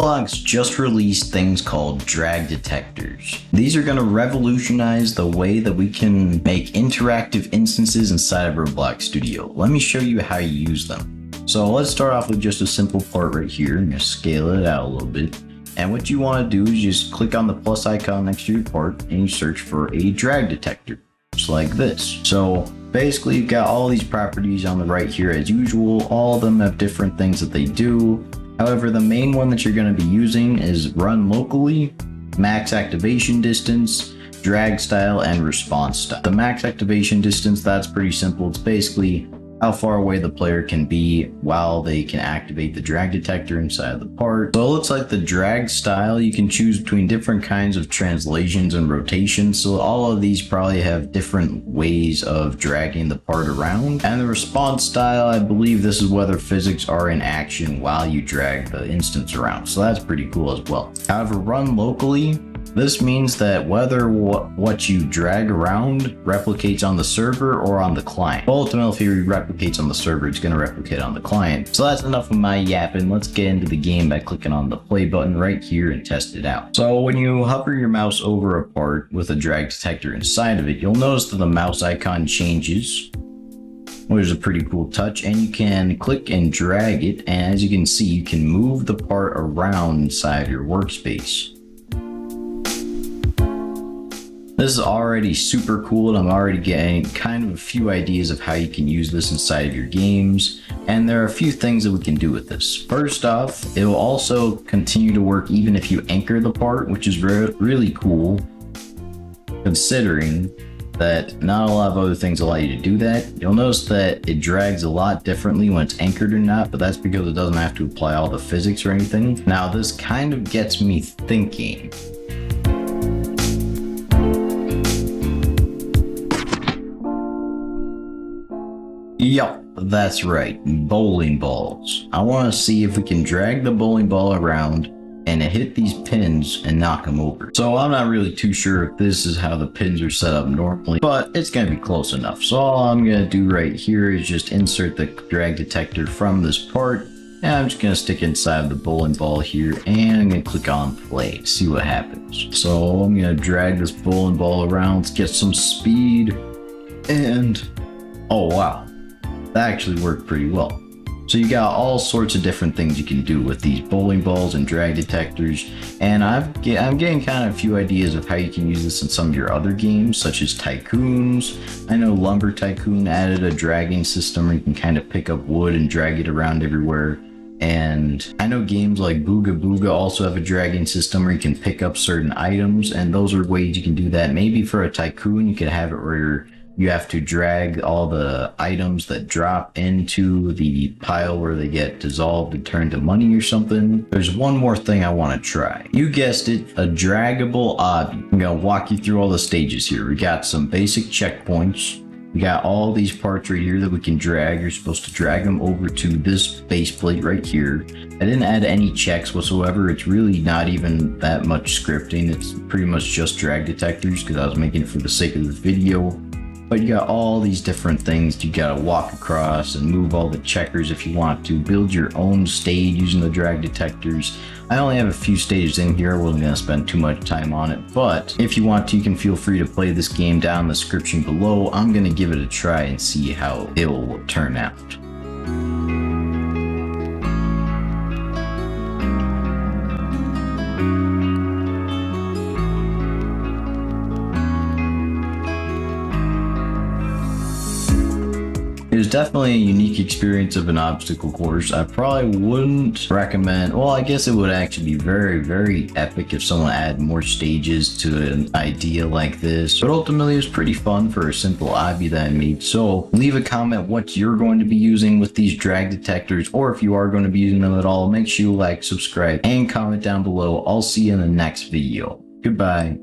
Roblox just released things called Drag Detectors. These are going to revolutionize the way that we can make interactive instances inside of Roblox Studio. Let me show you how you use them. So let's start off with just a simple part right here. I'm going to scale it out a little bit. And what you want to do is just click on the plus icon next to your part and you search for a drag detector, just like this. So basically you've got all these properties on the right here as usual. All of them have different things that they do. However, the main one that you're going to be using is run locally, max activation distance, drag style, and response style. The max activation distance, that's pretty simple. It's basically how far away the player can be while they can activate the drag detector inside of the part. So it looks like the drag style, you can choose between different kinds of translations and rotations. So all of these probably have different ways of dragging the part around. And the response style, I believe this is whether physics are in action while you drag the instance around. So that's pretty cool as well. However, run locally, this means that whether what you drag around replicates on the server or on the client. Ultimately, if it replicates on the server, it's going to replicate on the client. So that's enough of my yapping. Let's get into the game by clicking on the play button right here and test it out. So when you hover your mouse over a part with a drag detector inside of it, you'll notice that the mouse icon changes, which is a pretty cool touch, and you can click and drag it, and as you can see, you can move the part around inside your workspace. This is already super cool, and I'm already getting kind of a few ideas of how you can use this inside of your games. And there are a few things that we can do with this. First off, it will also continue to work even if you anchor the part, which is really cool, considering that not a lot of other things allow you to do that. You'll notice that it drags a lot differently when it's anchored or not, but that's because it doesn't have to apply all the physics or anything. Now, this kind of gets me thinking. Yup, that's right, bowling balls. I want to see if we can drag the bowling ball around and hit these pins and knock them over. So I'm not really too sure if this is how the pins are set up normally, but it's going to be close enough. So all I'm going to do right here is just insert the drag detector from this part, and I'm just going to stick inside of the bowling ball here, and I'm going to click on play, see what happens. So I'm going to drag this bowling ball around, let's get some speed, and oh wow. That actually worked pretty well. So you got all sorts of different things you can do with these bowling balls and drag detectors, and I'm getting kind of a few ideas of how you can use this in some of your other games, such as Tycoons. I know Lumber Tycoon added a dragging system where you can kind of pick up wood and drag it around everywhere. And I know games like Booga Booga also have a dragging system where you can pick up certain items, and those are ways you can do that. Maybe for a Tycoon, you could have it where you have to drag all the items that drop into the pile where they get dissolved and turned to money or something. There's one more thing I want to try. You guessed it, a draggable obby. I'm going to walk you through all the stages here. We got some basic checkpoints. We got all these parts right here that we can drag. You're supposed to drag them over to this base plate right here. I didn't add any checks whatsoever. It's really not even that much scripting. It's pretty much just drag detectors because I was making it for the sake of this video. But you got all these different things you gotta walk across and move all the checkers if you want to. Build your own stage using the drag detectors. I only have a few stages in here. I wasn't gonna spend too much time on it, but if you want to, you can feel free to play this game down in the description below. I'm gonna give it a try and see how it will turn out. It was definitely a unique experience of an obstacle course. I probably wouldn't recommend, well, I guess it would actually be very, very epic if someone added more stages to an idea like this. But ultimately, it was pretty fun for a simple obby that I made. So leave a comment what you're going to be using with these drag detectors, or if you are going to be using them at all, make sure you like, subscribe, and comment down below. I'll see you in the next video. Goodbye.